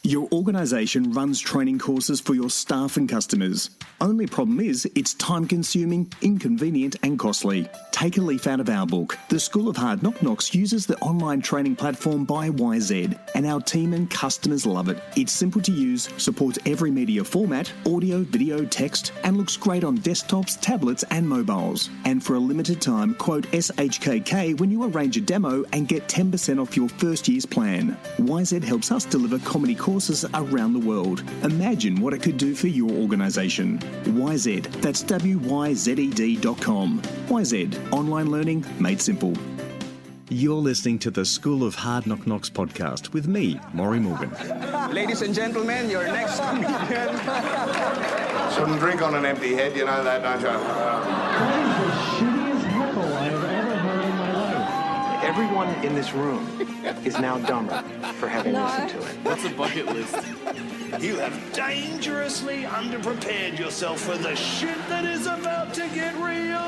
Your organisation runs training courses for your staff and customers. Only problem is it's time-consuming, inconvenient and costly. Take a leaf out of our book. The School of Hard Knock Knocks uses the online training platform by YZ, and our team and customers love it. It's simple to use, supports every media format, audio, video, text, and looks great on desktops, tablets and mobiles. And for a limited time, quote SHKK when you arrange a demo and get 10% off your first year's plan. YZ helps us deliver comedy courses around the world. Imagine what it could do for your organisation. YZ, that's WYZED.com. YZ, online learning made simple. You're listening to the School of Hard Knock Knocks podcast with me, Maury Morgan. Ladies and gentlemen, your next comedian. Shouldn't drink on an empty head, you know that, don't you? That is the shittiest heckle I have ever heard in my life. Everyone in this room is now dumber for having listened to it. What's a bucket list? You have dangerously underprepared yourself for the shit that is about to get real.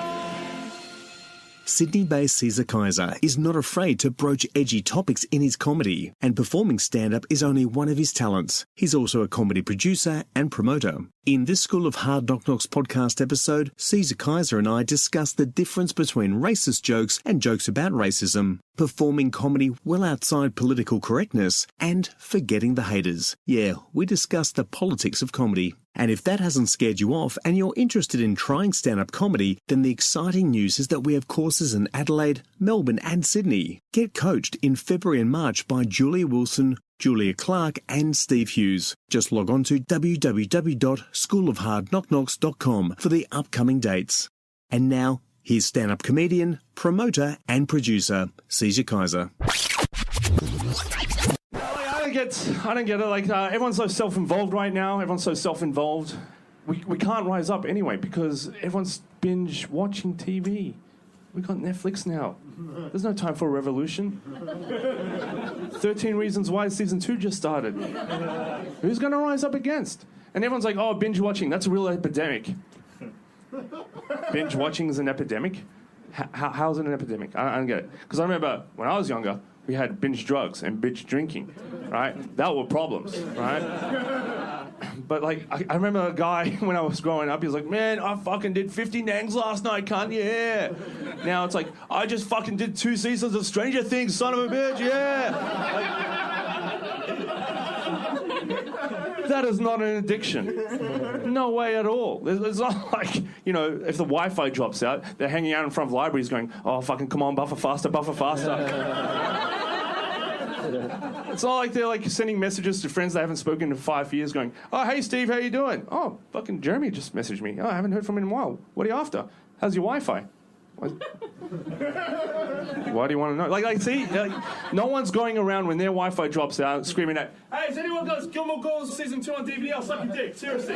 Sydney-based Seizure Kaiser is not afraid to broach edgy topics in his comedy, and performing stand-up is only one of his talents. He's also a comedy producer and promoter. In this School of Hard Knock Knocks podcast episode, Seizure Kaiser and I discuss the difference between racist jokes and jokes about racism, performing comedy well outside political correctness, and forgetting the haters. Yeah, we discuss the politics of comedy. And if that hasn't scared you off and you're interested in trying stand-up comedy, then the exciting news is that we have courses in Adelaide, Melbourne and Sydney. Get coached in February and March by Julia Wilson, Julia Clark and Steve Hughes. Just log on to www.schoolofhardknockknocks.com for the upcoming dates. And now, here's stand-up comedian, promoter and producer, Seizure Kaiser. I don't get it. Like, everyone's so self-involved right now. Everyone's so self-involved. We can't rise up anyway because everyone's binge watching TV. We got Netflix now. There's no time for a revolution. 13 Reasons Why Season 2 just started. Who's going to rise up against? And everyone's like, oh, binge watching, that's a real epidemic. Binge watching is an epidemic? How's it an epidemic? I don't get it. Because I remember when I was younger, we had binge drugs and binge drinking, right? That were problems, right? But, like, I remember a guy, when I was growing up, he was like, man, I fucking did 50 nangs last night, cunt, yeah. Now it's like, I just fucking did 2 seasons of Stranger Things, son of a bitch, yeah. Like, that is not an addiction. No way at all. It's not like, you know, if the Wi-Fi drops out, they're hanging out in front of libraries going, oh, fucking come on, buffer faster, buffer faster. It's not like they're like sending messages to friends they haven't spoken to 5 years going, oh, hey, Steve, how you doing? Oh, fucking Jeremy just messaged me. Oh, I haven't heard from him in a while. What are you after? How's your Wi-Fi? Why do you want to know? Like see, no one's going around when their Wi-Fi drops out screaming out, hey, has anyone got Gilmore Girls Season 2 on DVD? I'll suck your dick, seriously.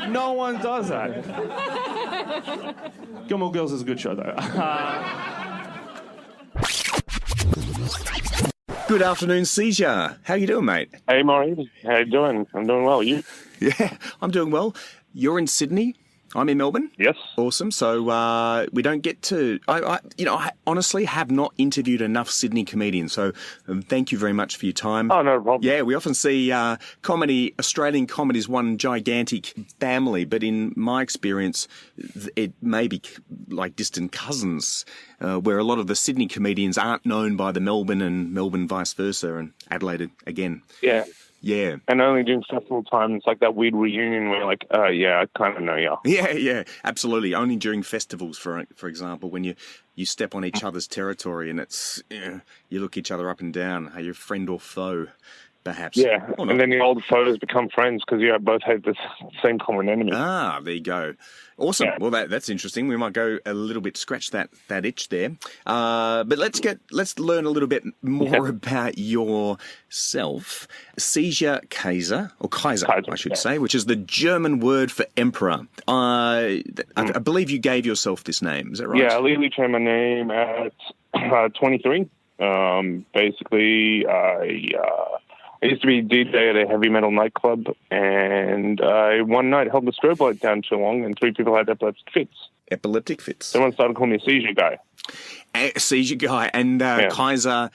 No one does that. Gilmore Girls is a good show, though. Good afternoon, Seizure. How you doing, mate? Hey, Maury. How you doing? I'm doing well. You? Yeah, I'm doing well. You're in Sydney. I'm in Melbourne. Yes. Awesome. So we don't get to... I honestly have not interviewed enough Sydney comedians, so thank you very much for your time. Oh, no problem. Yeah, we often see Australian comedy is one gigantic family, but in my experience, it may be like distant cousins, where a lot of the Sydney comedians aren't known by the Melbourne and Melbourne vice versa, and Adelaide again. Yeah. Yeah. And only during festival time, it's like that weird reunion where like, yeah, I kind of know you. Yeah, absolutely. Only during festivals, for example, when you step on each other's territory and it's, you look each other up and down. Are you a friend or foe, perhaps? Yeah, and then the old foes become friends because you both have the same common enemy. Ah, there you go. Awesome. Yeah. Well, that's interesting. We might go a little bit, scratch that itch there. But let's learn a little bit more about yourself. Seizure Kaiser, or Kaiser, I should say, which is the German word for emperor. I believe you gave yourself this name. Is that right? Yeah, I legally changed my name at 23. Basically, I used to be DJ at a heavy metal nightclub, and I one night held the strobe light down too long, and 3 people had epileptic fits. Epileptic fits. Someone started calling me Seizure Guy. Seizure Guy and Kaiser,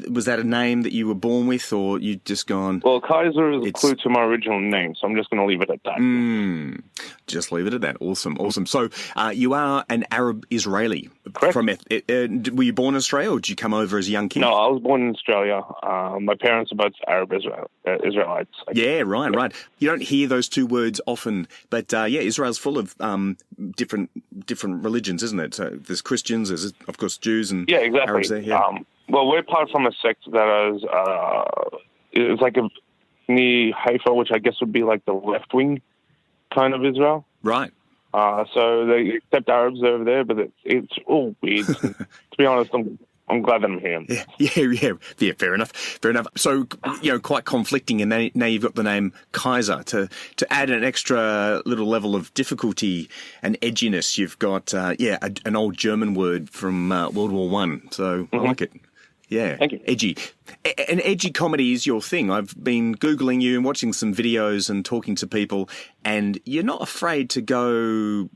was that a name that you were born with, or you just gone? Well, Kaiser is a clue to my original name, so I'm just going to leave it at that. Just leave it at that. Awesome. So you are an Arab Israeli. Correct. Were you born in Australia, or did you come over as a young kid? No, I was born in Australia. My parents are both Arab Israelites. Yeah, right. You don't hear those two words often, but Israel's full of different religions, isn't it? So there's Christians, there's of course Jews and exactly. Arabs there. Yeah. Well, we're part from a sect that is it's like near Haifa, which I guess would be like the left wing kind of Israel. Right. So they accept Arabs over there, but it's all weird. To be honest, I'm glad that I'm here. Yeah. Fair enough. So, quite conflicting, and now you've got the name Kaiser to add an extra little level of difficulty and edginess. You've got an old German word from World War One. So I like it. Yeah, thank you. Edgy. And edgy comedy is your thing. I've been Googling you and watching some videos and talking to people, and you're not afraid to go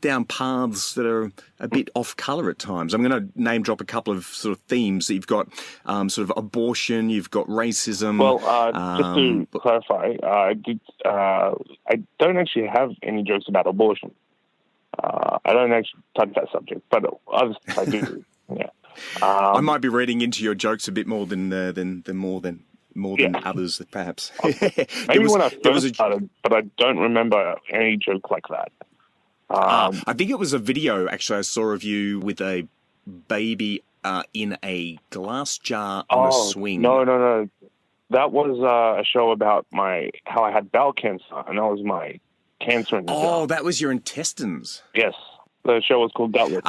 down paths that are a bit off colour at times. I'm going to name drop a couple of sort of themes that you've got, sort of abortion, you've got racism. Well, just to clarify, I don't actually have any jokes about abortion. I don't actually touch that subject, but others I do. Yeah. I might be reading into your jokes a bit more than others, perhaps. Maybe when I first started, but I don't remember any joke like that. I think it was a video, actually, I saw of you with a baby in a glass jar on a swing. No. That was a show about how I had bowel cancer, and that was my cancer in the jar. That was your intestines. Yes. The show was called Gutless.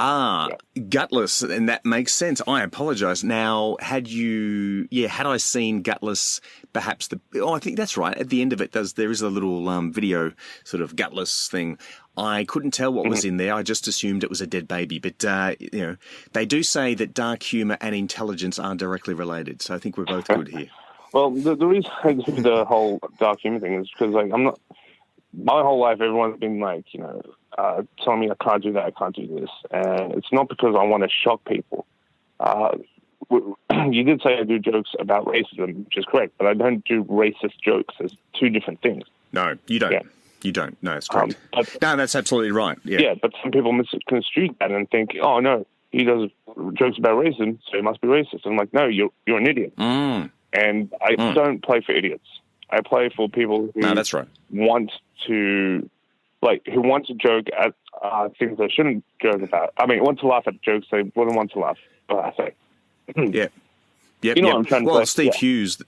Gutless, and that makes sense. I apologise. Now, had I seen Gutless, perhaps I think that's right. At the end of it, there is a little video sort of Gutless thing. I couldn't tell what was in there. I just assumed it was a dead baby. But, they do say that dark humour and intelligence are directly related. So I think we're both good here. Well, the reason I do the whole dark humour thing is because, my whole life, everyone's been telling me I can't do that, I can't do this. And it's not because I want to shock people. You did say I do jokes about racism, which is correct, but I don't do racist jokes. There's two different things. No, you don't. Yeah. You don't. No, it's correct. No, that's absolutely right. Yeah, but some people misconstrue that and think, oh, no, he does jokes about racism, so he must be racist. I'm like, no, you're an idiot. And I don't play for idiots. I play for people who that's right. want to, who want to joke at things they shouldn't joke about. I mean, want to laugh at jokes they wouldn't want to laugh. I say. Yeah. You know what I'm trying to say? Well, Steve Hughes,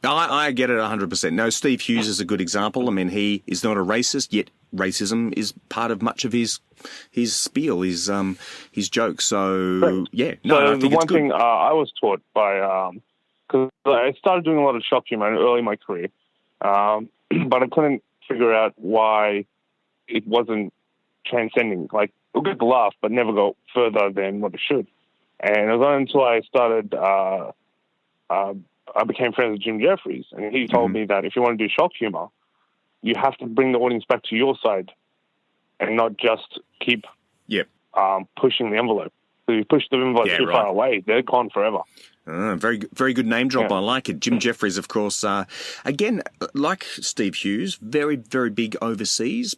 I get it 100%. No, Steve Hughes is a good example. I mean, he is not a racist, yet racism is part of much of his spiel, his jokes. So, right. Yeah. No, I think the one it's good. thing I was taught by, because I started doing a lot of shock humor early in my career, but I couldn't figure out why it wasn't transcending. It'll get the laugh, but never go further than what it should. And it was only until I started, I became friends with Jim Jeffries, and he told me that if you want to do shock humor, you have to bring the audience back to your side and not just keep pushing the envelope. So if you push the envelope too far away, they're gone forever. Very, very good name drop. I like it. Jim Jeffries, of course, again, like Steve Hughes, very, very big overseas,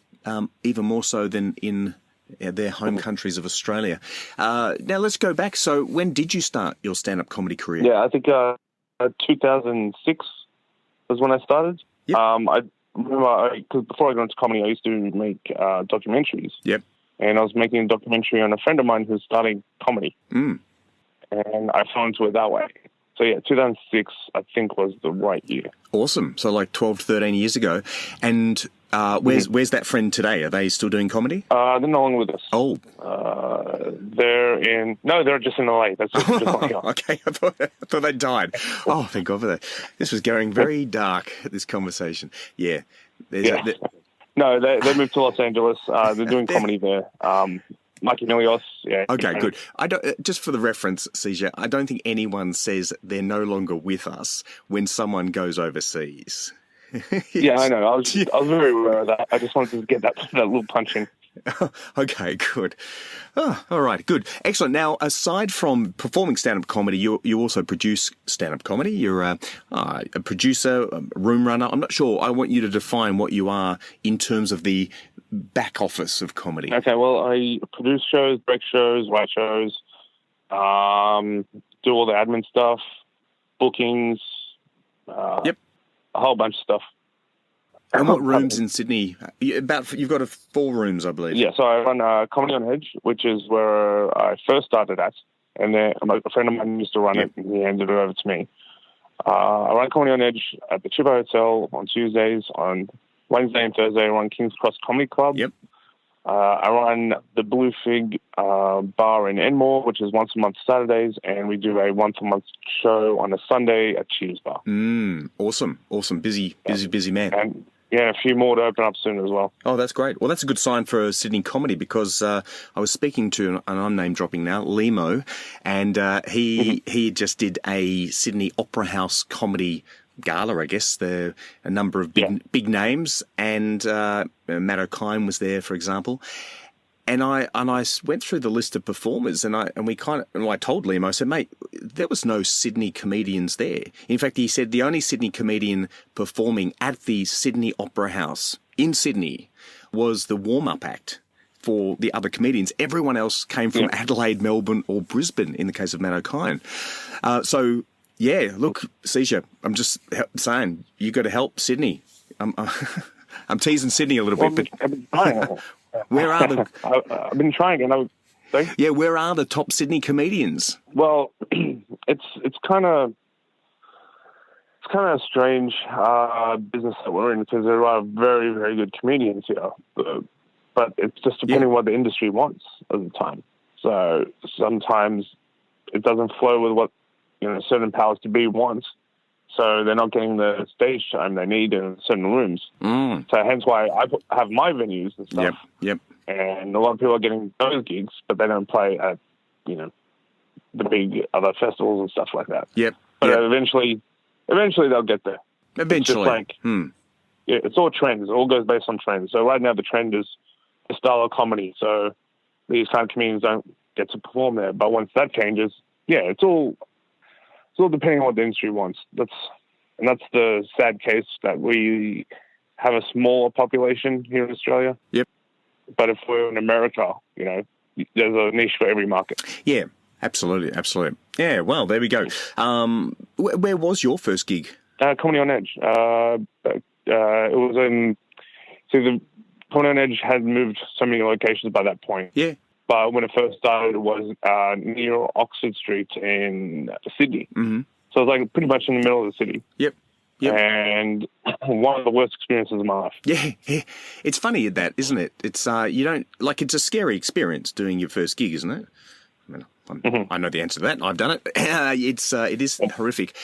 even more so than in their home countries of Australia. Now, let's go back. So when did you start your stand-up comedy career? Yeah, I think 2006 was when I started. Yep. I remember, because before I got into comedy, I used to make documentaries. Yep. And I was making a documentary on a friend of mine who's starting comedy. And I fell into it that way. So, 2006, I think, was the right year. Awesome. So, 12 to 13 years ago. And where's that friend today? Are they still doing comedy? They're no longer with us. Oh. They're just in LA. That's just like us. Okay, I thought they died. Oh, thank God for that. This was going very dark, this conversation. Yeah. No, they moved to Los Angeles. They're doing comedy there. Mikey Milios. Yeah. Okay, good. I don't. Just for the reference, Seizure, I don't think anyone says they're no longer with us when someone goes overseas. Yeah, I know. I was very aware of that. I just wanted to get that little punch in. Okay, good. Oh, all right, good. Excellent. Now, aside from performing stand-up comedy, you also produce stand-up comedy. You're a producer, a room runner. I'm not sure. I want you to define what you are in terms of the back office of comedy. Okay, well, I produce shows, break shows, write shows, do all the admin stuff, bookings, Yep. a whole bunch of stuff. And what rooms in Sydney? You've got 4 rooms, I believe. Yeah, so I run Comedy on Edge, which is where I first started at. And then a friend of mine used to run it, and he handed it over to me. I run Comedy on Edge at the Chipper Hotel on Tuesdays. On Wednesday and Thursday, I run King's Cross Comedy Club. Yep. I run the Blue Fig bar in Enmore, which is once a month Saturdays, and we do a once a month show on a Sunday at Cheese Bar. Awesome. Busy man. And yeah, a few more to open up soon as well. Oh, that's great. Well, that's a good sign for Sydney comedy because I was speaking to, and I'm name dropping now, Limo, and he just did a Sydney Opera House comedy gala, I guess. There a number of big names, and Matt O'Kine was there, for example. And I went through the list of performers, and I told Liam, I said, mate, there was no Sydney comedians there. In fact, he said the only Sydney comedian performing at the Sydney Opera House in Sydney was the warm-up act for the other comedians. Everyone else came from Adelaide, Melbourne, or Brisbane, in the case of Matt O'Kine. So, yeah, look, Seizure, I'm just saying, you got to help Sydney. I'm teasing Sydney a little bit, but where are the? I've been trying, and yeah, where are the top Sydney comedians? Well, it's kind of a strange business that we're in because there are very, very good comedians here, but it's just depending on what the industry wants at the time. So sometimes it doesn't flow with what certain powers to be wants. So they're not getting the stage time they need in certain rooms. So hence why I have my venues and stuff. Yep. And a lot of people are getting those gigs, but they don't play at, the big other festivals and stuff like that. Yep. But eventually they'll get there. Eventually. It's just it's all trends. It all goes based on trends. So right now the trend is the style of comedy. So these kind of comedians don't get to perform there. But once that changes, it's all depending on what the industry wants. That's the sad case that we have a smaller population here in Australia. Yep. But if we're in America, there's a niche for every market. Yeah, absolutely. Yeah, well, there we go. Where was your first gig? Comedy on Edge. It was in... the Comedy on Edge had moved so many locations by that point. Yeah. But when it first started, it was near Oxford Street in Sydney. Mm-hmm. So it was like pretty much in the middle of the city. Yep. And one of the worst experiences of my life. Yeah. It's funny that, isn't it? It's it's a scary experience doing your first gig, isn't it? I mean, I know the answer to that. I've done it. It is horrific.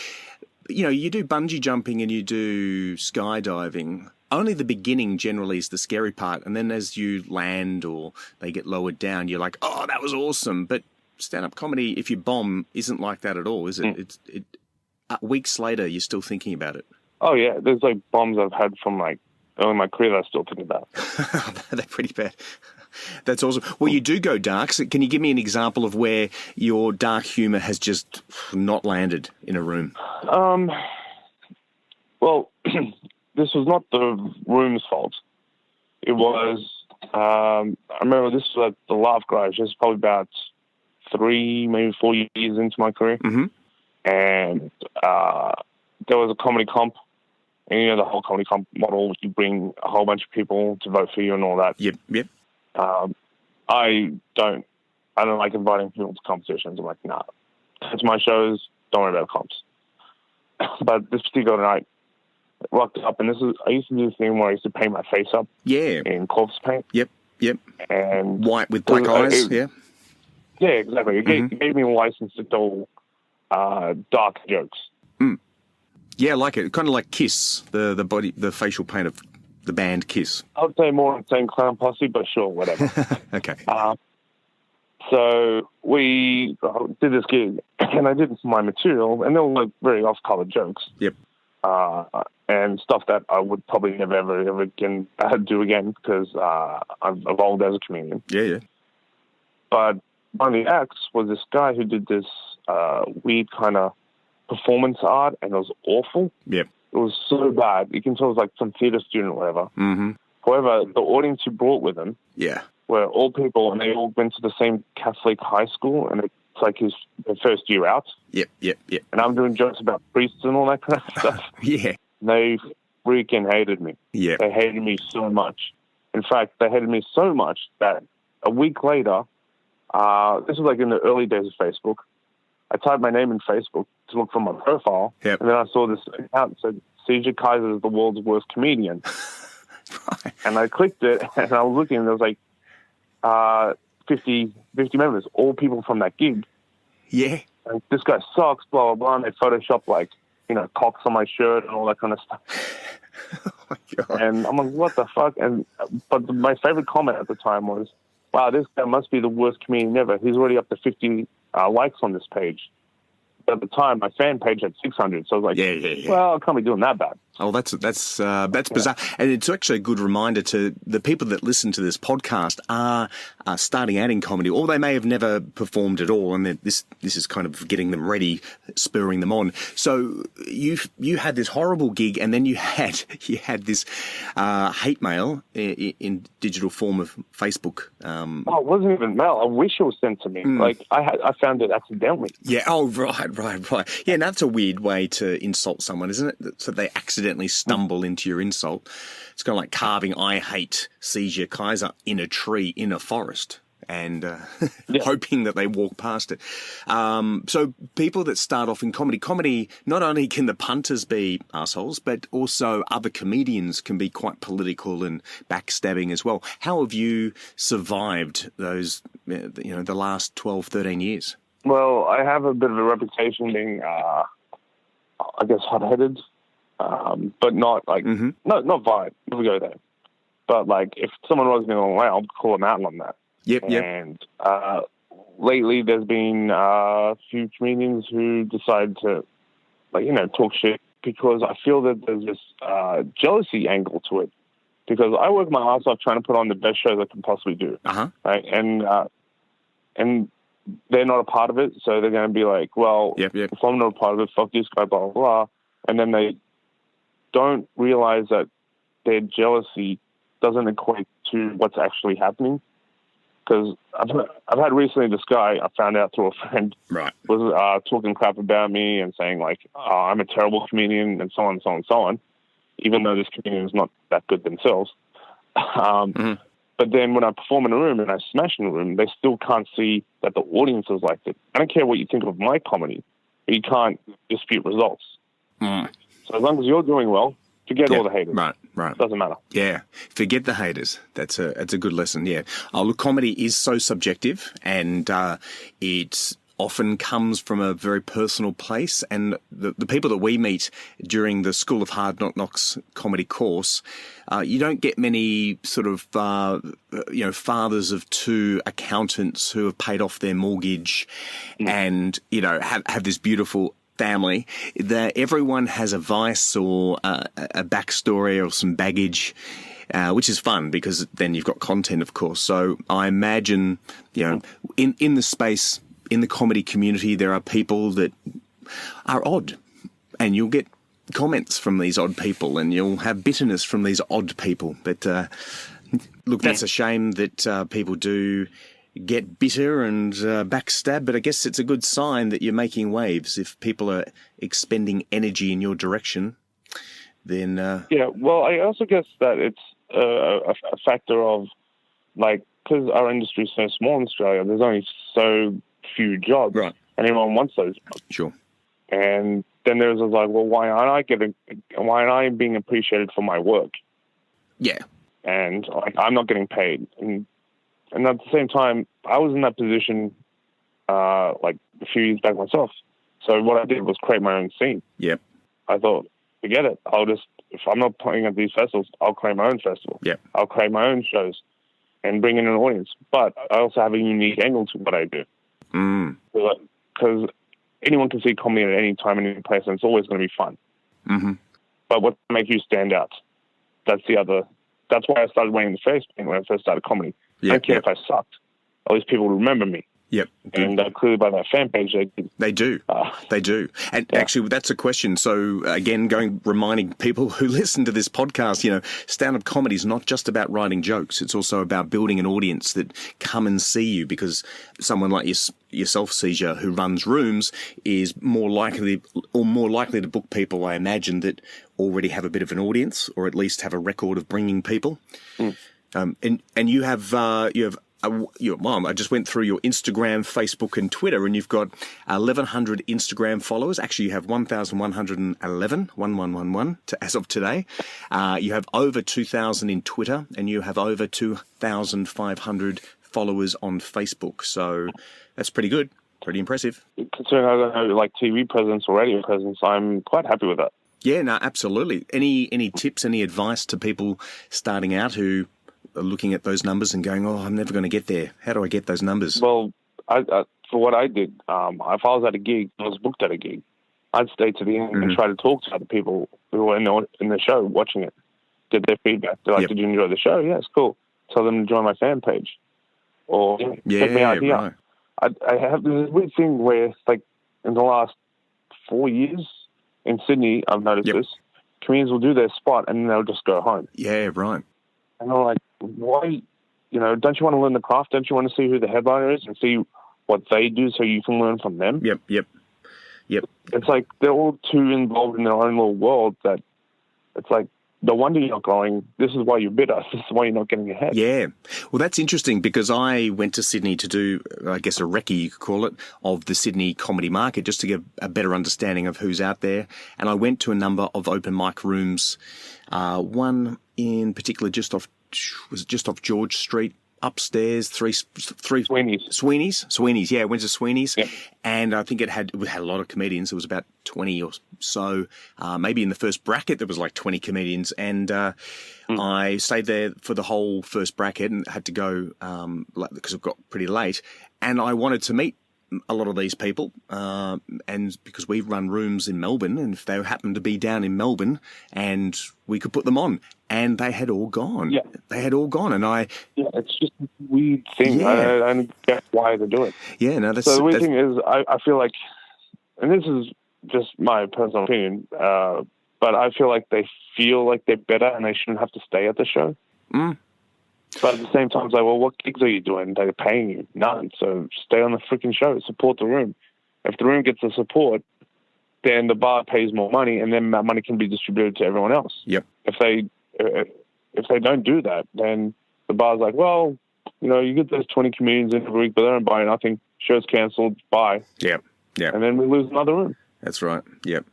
You do bungee jumping and you do skydiving. Only the beginning generally is the scary part, and then as you land or they get lowered down, you're like, "Oh, that was awesome!" But stand-up comedy, if you bomb, isn't like that at all, is it? Weeks later, you're still thinking about it. Oh yeah, there's like bombs I've had from early in my career that I still think about. They're pretty bad. That's awesome. Well, you do go dark. So can you give me an example of where your dark humour has just not landed in a room? Well. This was not the room's fault. It was, I remember this was at the Laugh Garage. This was probably about 3, maybe 4 years into my career. Mm-hmm. And there was a comedy comp. And the whole comedy comp model, you bring a whole bunch of people to vote for you and all that. Yep. I don't like inviting people to competitions. I'm like, nah, it's my shows. Don't worry about comps. But this particular night, rocked up, and I used to do this thing where I used to paint my face up. Yeah. In corpse paint. Yep. And white with black eyes. Yeah, exactly. It gave me a license to do dark jokes. Yeah, I like it. Kind of like Kiss, the facial paint of the band Kiss. I would say more insane clown posse, but sure, whatever. Okay. So we did this gig, and I did my material, and they were like very off-color jokes. Yep. and stuff that I would probably never, ever again do again because I've evolved as a comedian. Yeah. But one of the acts was this guy who did this weird kind of performance art, and it was awful. Yep. It was so bad. You can tell it was like some theatre student or whatever. Mm-hmm. However, the audience he brought with him were all people, and they all went to the same Catholic high school, and it's like their first year out. Yep. And I'm doing jokes about priests and all that kind of stuff. Yeah. They freaking hated me. Yeah. They hated me so much. In fact, they hated me so much that a week later, this was like in the early days of Facebook, I typed my name in Facebook to look for my profile, and then I saw this account that said, Seizure Kaiser is the world's worst comedian. Right. And I clicked it, and I was looking, and there was like 50 members, all people from that gig. Yeah. And this guy sucks, blah, blah, blah, and they photoshopped, like, cocks on my shirt and all that kind of stuff. Oh, my God. And I'm like, what the fuck? But my favorite comment at the time was, wow, this guy must be the worst comedian ever. He's already up to 50 likes on this page. But at the time, my fan page had 600, so I was like, yeah. Well, I can't be doing that bad. Oh, that's bizarre. And it's actually a good reminder to the people that listen to this podcast are starting out in comedy, or they may have never performed at all, and this is kind of getting them ready, spurring them on. So you had this horrible gig, and then you had this hate mail in digital form of Facebook. It wasn't even mail. I wish it was sent to me. Like I found it accidentally. Yeah. Oh, right. Yeah, and that's a weird way to insult someone, isn't it? So they accidentally stumble into your insult. It's kind of like carving "I hate Seizure Kaiser" in a tree in a forest and hoping that they walk past it. So people that start off in comedy, not only can the punters be assholes, but also other comedians can be quite political and backstabbing as well. How have you survived those, the last 12, 13 years? Well, I have a bit of a reputation being, I guess, hot-headed, but not like, not violent. Never go there. But like, if someone was going on, I'll call them out on that. Yep. And lately, there's been a few comedians who decide to, talk shit because I feel that there's this jealousy angle to it. Because I work my ass off trying to put on the best shows I can possibly do, right? And they're not a part of it, so they're going to be like, well, if I'm not a part of it, fuck this guy, blah, blah, blah. And then they don't realize that their jealousy doesn't equate to what's actually happening. Because I've had recently this guy, I found out through a friend, was talking crap about me and saying, like, I'm a terrible comedian and so on and so on and so on, even though this comedian is not that good themselves. But then when I perform in a room and I smash in a room, they still can't see that the audience has liked it. I don't care what you think of my comedy, but you can't dispute results. So as long as you're doing well, forget all the haters. Right. Doesn't matter. Yeah. Forget the haters. That's a good lesson. Yeah. Oh, look, comedy is so subjective, and it often comes from a very personal place. And the people that we meet during the School of Hard Knocks comedy course, you don't get many sort of, fathers of two accountants who have paid off their mortgage and, have this beautiful family. That everyone has a vice or a backstory or some baggage, which is fun because then you've got content, of course. So I imagine, in the space, in the comedy community, there are people that are odd, and you'll get comments from these odd people, and you'll have bitterness from these odd people. But look, that's a shame that people do get bitter and backstab, but I guess it's a good sign that you're making waves. If people are expending energy in your direction, then... well, I also guess that it's a factor of, like, because our industry is so small in Australia, there's only so few jobs, and everyone wants those jobs. Sure. And then there's like, well, why aren't I being appreciated for my work? Yeah. And like, I'm not getting paid. And at the same time, I was in that position like a few years back myself. So what I did was create my own scene. Yep. I thought, forget it. If I'm not playing at these festivals, I'll create my own festival. Yep. I'll create my own shows and bring in an audience. But I also have a unique angle to what I do. Because anyone can see comedy at any time and any place, and it's always going to be fun. But what make you stand out? That's why I started wearing the face paint when I first started comedy. I don't care if I sucked. At least people remember me. Yep. And clearly by that fan page, they do. They do. And actually, that's a question. So again, reminding people who listen to this podcast, stand-up comedy is not just about writing jokes. It's also about building an audience that come and see you, because someone like yourself, Seizure, who runs rooms, is more likely to book people, I imagine, that already have a bit of an audience, or at least have a record of bringing people. And you have your mom. I just went through your Instagram, Facebook, and Twitter, and you've got 1,100 Instagram followers. Actually, you have 1,111, 1111 as of today. You have over 2,000 in Twitter, and you have over 2,500 followers on Facebook. So that's pretty good, pretty impressive. Considering I don't know, like TV presence or radio presence, I'm quite happy with that. Yeah, no, absolutely. Any tips, any advice to people starting out who are looking at those numbers and going, "Oh, I'm never going to get there. How do I get those numbers?" Well, for what I did, if I was at a gig, I was booked at a gig, I'd stay to the end and try to talk to other people who were in the show watching it, get their feedback. They're like, "Did you enjoy the show?" "Yeah, it's cool." Tell them to join my fan page, or check me out here. Right. I have this weird thing where, like, in the last 4 years in Sydney, I've noticed this. Comedians will do their spot and then they'll just go home. Yeah, right. And I'm like, why? Don't you want to learn the craft? Don't you want to see who the headliner is and see what they do so you can learn from them? Yep. It's like they're all too involved in their own little world that it's like, no wonder you're not growing. This is why you're bitter. This is why you're not getting ahead. Yeah. Well, that's interesting, because I went to Sydney to do, I guess, a recce, you could call it, of the Sydney comedy market, just to get a better understanding of who's out there. And I went to a number of open mic rooms, one in particular just off George Street, upstairs, three Sweeney's. Yeah, I went to Sweeney's, and I think it had a lot of comedians. There was about 20 or so. Maybe in the first bracket there was like 20 comedians, and I stayed there for the whole first bracket and had to go because it got pretty late, and I wanted to meet a lot of these people, and because we run rooms in Melbourne, and if they happened to be down in Melbourne, and we could put them on, and they had all gone. Yeah. They had all gone, and it's just a weird thing. Yeah. I don't get why they do it. Yeah, no, that's... So the weird thing is, I feel like, and this is just my personal opinion, but I feel like they feel like they're better and they shouldn't have to stay at the show. But at the same time, it's like, well, what gigs are you doing? They're paying you. None. So stay on the freaking show. Support the room. If the room gets the support, then the bar pays more money, and then that money can be distributed to everyone else. Yep. If they don't do that, then the bar's like, well, you get those 20 comedians in every week, but they don't buy nothing. Show's cancelled. Bye. Yeah. And then we lose another room. That's right. Yep.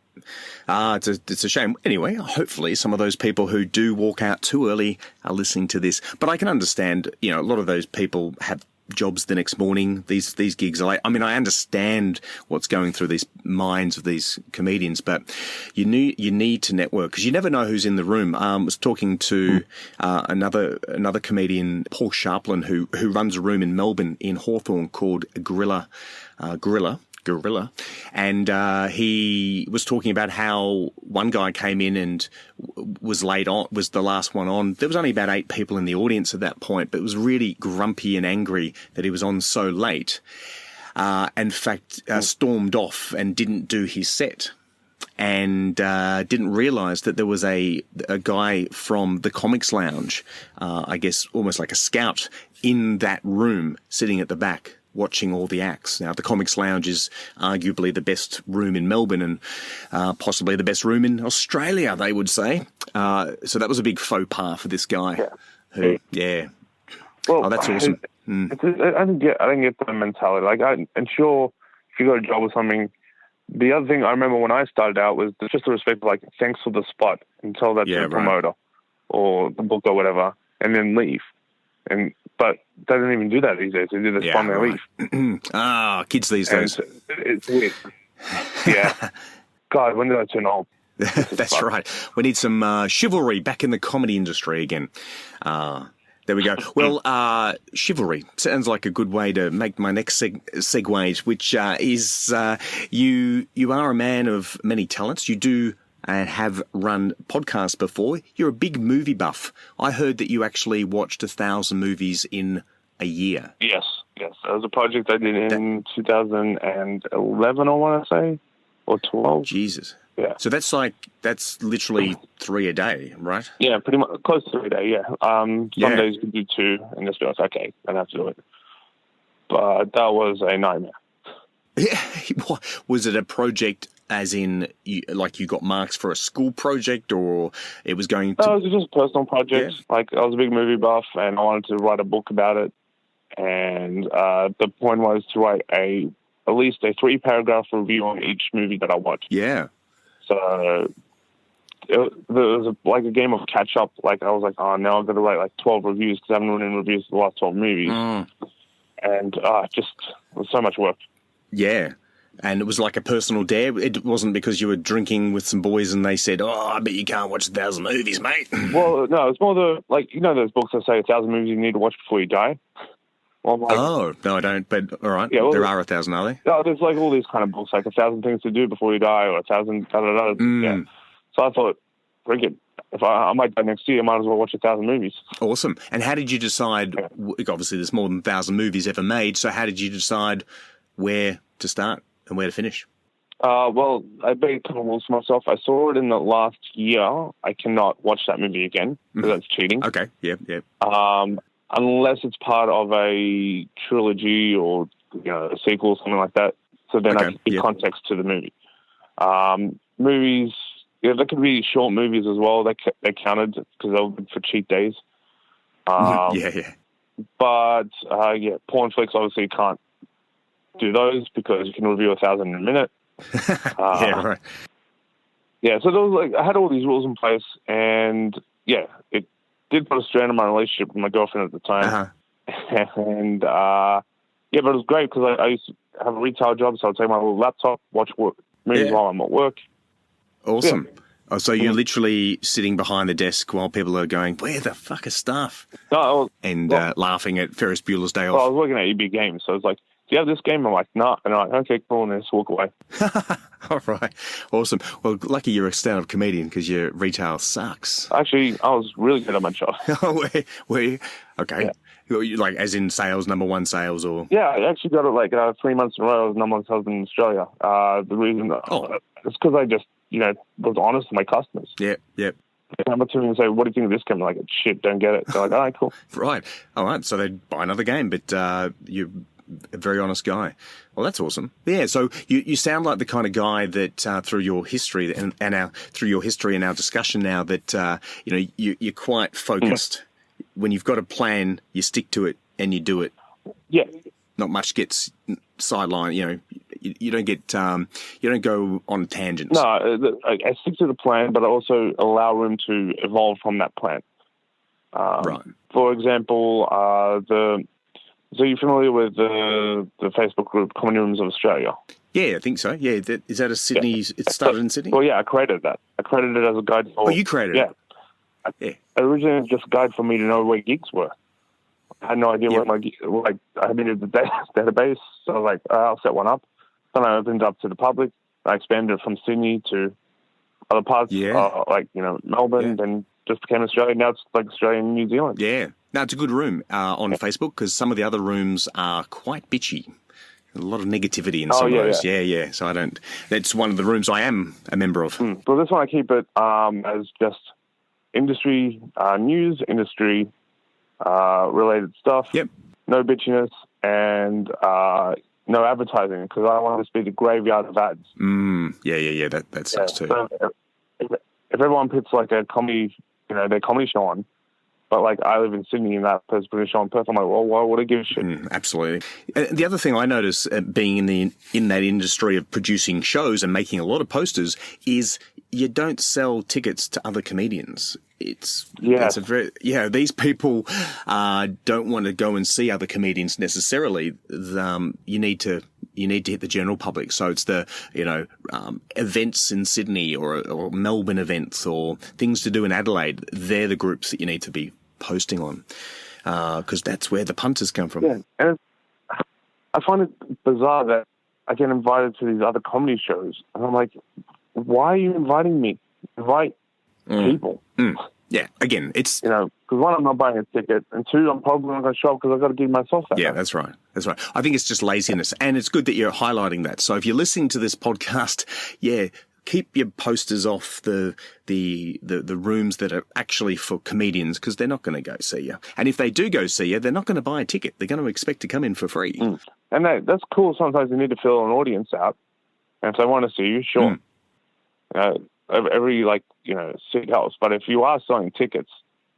It's a shame. Anyway, hopefully some of those people who do walk out too early are listening to this. But I can understand, a lot of those people have jobs the next morning. These gigs are late. I mean, I understand what's going through these minds of these comedians, but you need to network, because you never know who's in the room. I was talking to another comedian, Paul Sharplin, who runs a room in Melbourne in Hawthorne called Gorilla, and he was talking about how one guy came in and was late on, was the last one on. There was only about 8 people in the audience at that point, but was really grumpy and angry that he was on so late. In fact, stormed off and didn't do his set, and didn't realise that there was a guy from the Comics Lounge, I guess almost like a scout, in that room sitting at the back, watching all the acts. Now, the Comics Lounge is arguably the best room in Melbourne, and possibly the best room in Australia, they would say. So that was a big faux pas for this guy. Well, that's awesome. I didn't get the mentality. Like, I'm sure if you got a job or something. The other thing I remember when I started out was just the respect of, like, thanks for the spot, and tell that to the promoter or the book or whatever, and then leave. But they don't even do that these days. They do the spot and they leave. Kids these days. It's weird. Yeah. God, when did I turn old? That's right. We need some chivalry back in the comedy industry again. There we go. Well, chivalry sounds like a good way to make my next segue, which is you are a man of many talents. You do and have run podcasts before. You're a big movie buff. I heard that you actually watched 1,000 movies in a year. Yes. That was a project I did in 2011, I want to say, or 12. Jesus. Yeah. So that's literally 3 a day, right? Yeah, pretty much close to 3 a day. Yeah. Some Yeah. days you could do 2, and just be like, okay, I don't have to do it. But that was a nightmare. Yeah. Was it a project as in, you got marks for a school project, or it was going to... No, it was just a personal project. Yeah. Like, I was a big movie buff, and I wanted to write a book about it. And the point was to write at least a 3-paragraph review on each movie that I watched. Yeah. So there was like a game of catch up. Like, I was like, oh, now I've got to write like 12 reviews because I haven't written reviews for the last 12 movies. And it was so much work. Yeah. And it was like a personal dare. It wasn't because you were drinking with some boys and they said, oh, I bet you can't watch 1,000 movies, mate. Well, no, it's more those books that say 1,000 movies you need to watch before you die? Well, no, I don't. But all right, yeah, well, there are 1,000, are they? No, there's like all these kind of books, like 1,000 things to do before you die, or 1,000 da-da-da. Yeah. So I thought, freaking, if I might die next year, I might as well watch 1,000 movies. Awesome. And how did you decide? Obviously, there's more than 1,000 movies ever made. So how did you decide where to start and where to finish? Well, I made a couple of rules for myself. I saw it in the last year. I cannot watch that movie again because that's cheating. Okay. Yeah. Unless it's part of a trilogy or a sequel or something like that. So then I can give context to the movie. Movies, there could be short movies as well. They counted because they were good for cheat days. Yeah. But porn flicks obviously you can't do those because you can review 1,000 in a minute. Yeah, right. Yeah, so there was I had all these rules in place, and it did put a strain on my relationship with my girlfriend at the time. And but it was great because I used to have a retail job, so I'd take my little laptop, watch movies while I'm at work. Awesome. Yeah. Oh, so you're literally sitting behind the desk while people are going, where the fuck is staff? No, laughing at Ferris Bueller's Day Off. Well, I was working at EB Games, so I was like, do you have this game? I'm like, nah. And I'm like, okay, cool, and then just walk away. All right. Awesome. Well, lucky you're a stand-up comedian because your retail sucks. Actually, I was really good at my job. Were you? Okay. Yeah. Like, as in sales, number one sales, or? Yeah, I actually got it 3 months in a row. I was number one salesman in Australia. The reason it's because I just, was honest with my customers. Yeah. They come up to me and say, what do you think of this game? I'm like, shit, don't get it. They're like, all right, cool. Right. All right. So they'd buy another game, but you're a very honest guy. Well, that's awesome. Yeah. So you sound like the kind of guy that through your history and our discussion now that you're quite focused. When you've got a plan, you stick to it and you do it. Yeah. Not much gets sidelined. You don't get you don't go on tangents. No, I stick to the plan, but I also allow room to evolve from that plan. Right. For example, so you're familiar with the Facebook group Common Rooms of Australia? Yeah, I think so. Yeah, is that a Sydney? Yeah. It started in Sydney. Well, yeah, I created that. I created it as a guide. You created it? Yeah. Originally, it was just a guide for me to know where gigs were. I had no idea where my gigs were. I needed the database, so I was like, I'll set one up. Then I opened it up to the public. I expanded it from Sydney to other parts, Melbourne, then just became Australia. Now it's like Australia and New Zealand. Yeah. No, it's a good room on Facebook because some of the other rooms are quite bitchy. A lot of negativity in some of those. Yeah. So that's one of the rooms I am a member of. So this one I keep it as just industry news, industry related stuff. Yep. No bitchiness and no advertising because I want this to be the graveyard of ads. Yeah. That sucks too. So if everyone puts like a comedy, their comedy show on, but I live in Sydney and that person's putting a show on Perth, I'm like, well, why would I give a shit? Absolutely. The other thing I notice being in that industry of producing shows and making a lot of posters is you don't sell tickets to other comedians. These people don't want to go and see other comedians necessarily. You need to hit the general public. So it's the events in Sydney or Melbourne events or things to do in Adelaide. They're the groups that you need to be posting on because that's where the punters come from. Yeah, and I find it bizarre that I get invited to these other comedy shows, and I'm like, why are you inviting me? invite people. Yeah, again, it's... Because one, I'm not buying a ticket, and two, I'm probably not going to show up because I've got to give myself that. Yeah, that's right. That's right. I think it's just laziness, and it's good that you're highlighting that. So if you're listening to this podcast, keep your posters off the rooms that are actually for comedians, because they're not going to go see you. And if they do go see you, they're not going to buy a ticket. They're going to expect to come in for free. And that's cool. Sometimes you need to fill an audience out, and if they want to see you, sure. Every city helps. But if you are selling tickets,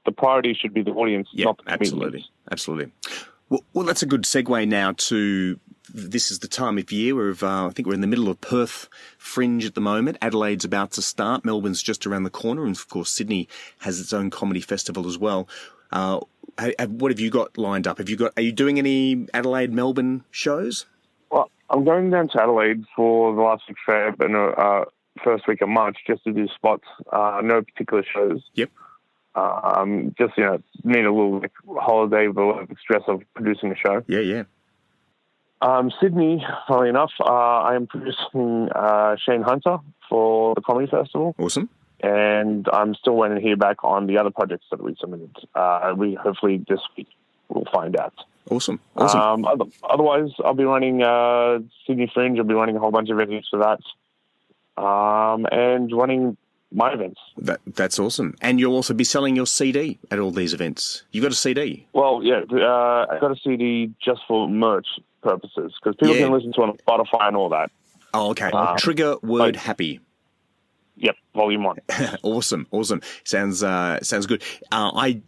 the priority should be the audience, not the comedians. Absolutely. Well, that's a good segue now to... This is the time of year where I think we're in the middle of Perth Fringe at the moment. Adelaide's about to start. Melbourne's just around the corner. And, of course, Sydney has its own comedy festival as well. What have you got lined up? Are you doing any Adelaide, Melbourne shows? Well, I'm going down to Adelaide for the last week of Feb and first week of March just to do spots. No particular shows. Yep. Just, need a little holiday with a lot of stress of producing a show. Yeah. Sydney, funnily enough, I am producing Shane Hunter for the Comedy Festival. Awesome. And I'm still waiting to hear back on the other projects that we submitted. Hopefully this week we'll find out. Awesome. Otherwise, I'll be running Sydney Fringe. I'll be running a whole bunch of events for that. And running my events. That's awesome. And you'll also be selling your CD at all these events. You got a CD? Well, yeah, I got a CD just for merch purposes because people can listen to it on Spotify and all that. Oh, okay. Trigger word happy. Yep, volume 1. Awesome. Sounds good. I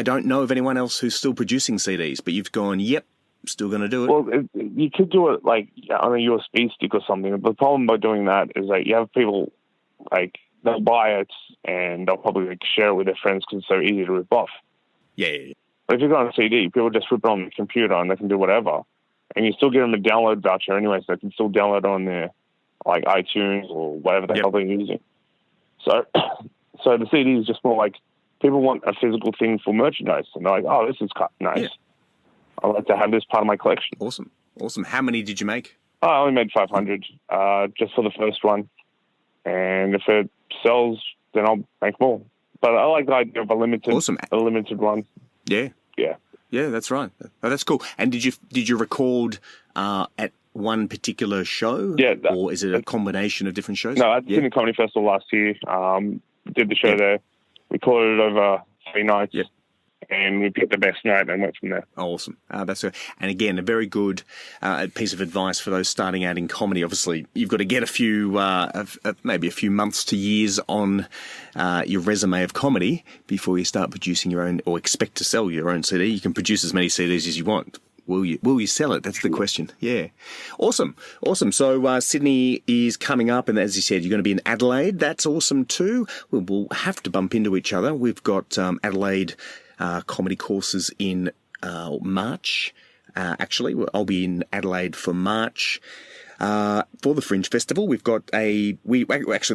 don't know of anyone else who's still producing CDs, but you've gone, yep, still going to do it. Well, you could do it on a USB stick or something. The problem by doing that is that you have people they'll buy it and they'll probably share it with their friends because it's so easy to rip off. Yeah. But if you've got a CD, people just rip it on the computer and they can do whatever. And you still give them a download voucher anyway, so they can still download it on their iTunes or whatever the hell they're using. So the CD is just more like people want a physical thing for merchandise. And they're like, oh, this is nice. Yeah. I'd like to have this part of my collection. Awesome. How many did you make? I only made 500 just for the first one. And if it sells, then I'll make more. But I like the idea of a limited one. Yeah. Yeah, that's right. Oh, that's cool. And did you record at one particular show? Yeah. Or is it a combination of different shows? No, at the Sydney Comedy Festival last year. Did the show there. Recorded it over 3 nights. Yep. And we picked the best night and went from there. Awesome. That's good. And again, a very good piece of advice for those starting out in comedy. Obviously, you've got to get a few, maybe a few months to years on your resume of comedy before you start producing your own or expect to sell your own CD. You can produce as many CDs as you want. Will you sell it? That's the question. Yeah. Awesome. So Sydney is coming up, and as you said, you're going to be in Adelaide. That's awesome too. We'll have to bump into each other. We've got Adelaide comedy courses in March. Actually, I'll be in Adelaide for March. For the Fringe Festival, we've got the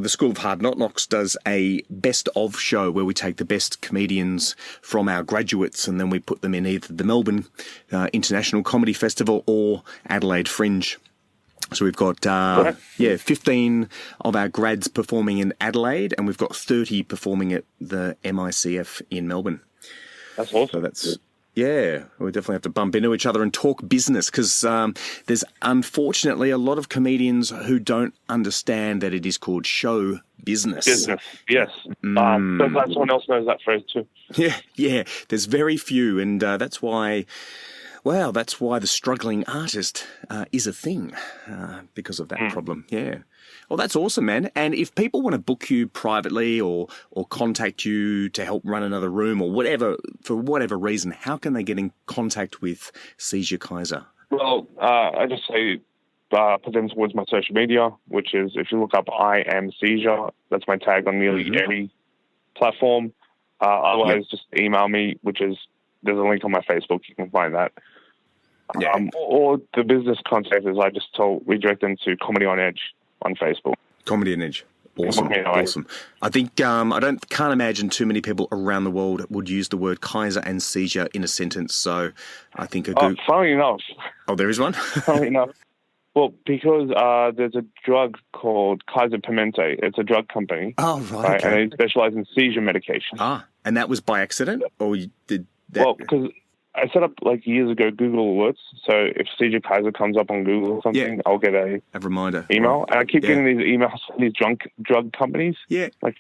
School of Hard Knocks does a best of show where we take the best comedians from our graduates and then we put them in either the Melbourne International Comedy Festival or Adelaide Fringe. So we've got 15 of our grads performing in Adelaide, and we've got 30 performing at the MICF in Melbourne. That's awesome. So that's... Yeah, we definitely have to bump into each other and talk business because there's unfortunately a lot of comedians who don't understand that it is called show business. Business, yes. But someone else knows that phrase too. Yeah. There's very few, and that's why the struggling artist is a thing because of that problem. Yeah. Well, that's awesome, man. And if people want to book you privately or contact you to help run another room or whatever, for whatever reason, how can they get in contact with Seizure Kaiser? Well, I just say put them towards my social media, which is if you look up I am Seizure, that's my tag on nearly every platform. Otherwise, just email me, there's a link on my Facebook. You can find that. Yeah. Or the business contact is we direct them to Comedy on Edge on Facebook. Comedy on Edge. Awesome. I think can't imagine too many people around the world would use the word Kaiser and seizure in a sentence. So I think funny enough. Oh, there is one? Funny enough. Well, because there's a drug called Kaiser Permanente. It's a drug company. Oh, right. And Okay. they specialize in seizure medication. And that was by accident, or you did that? Well, because I set up like years ago Google Alerts. So if Seizure Kaiser comes up on Google or something, I'll get a reminder email. Right. And I keep getting these emails from these drug companies. Yeah. Like,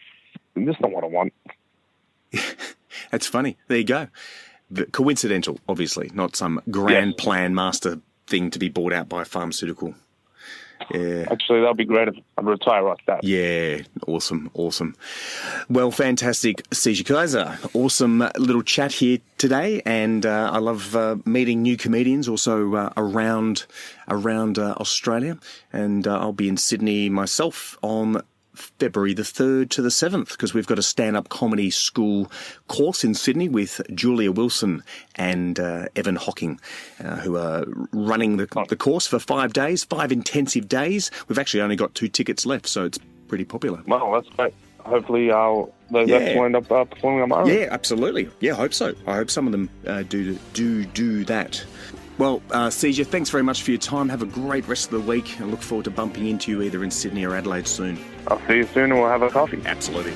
this is not what I want. That's funny. There you go. Coincidental, obviously, not some grand plan master thing to be bought out by a pharmaceutical. Yeah. Actually, that'll be great if I retire like that. Yeah, awesome. Well, fantastic, Seizure Kaiser. Awesome little chat here today, and I love meeting new comedians also around Australia. And I'll be in Sydney myself on February the 3rd to the 7th, because we've got a stand-up comedy school course in Sydney with Julia Wilson and Evan Hocking, who are running the course for 5 days, 5 intensive days. We've actually only got 2 tickets left, so it's pretty popular. Well, that's great. Hopefully those acts will end up performing on my own. Yeah, absolutely. Yeah, I hope so. I hope some of them do that. Well, Seizure, thanks very much for your time. Have a great rest of the week. I look forward to bumping into you either in Sydney or Adelaide soon. I'll see you soon and we'll have a coffee. Absolutely.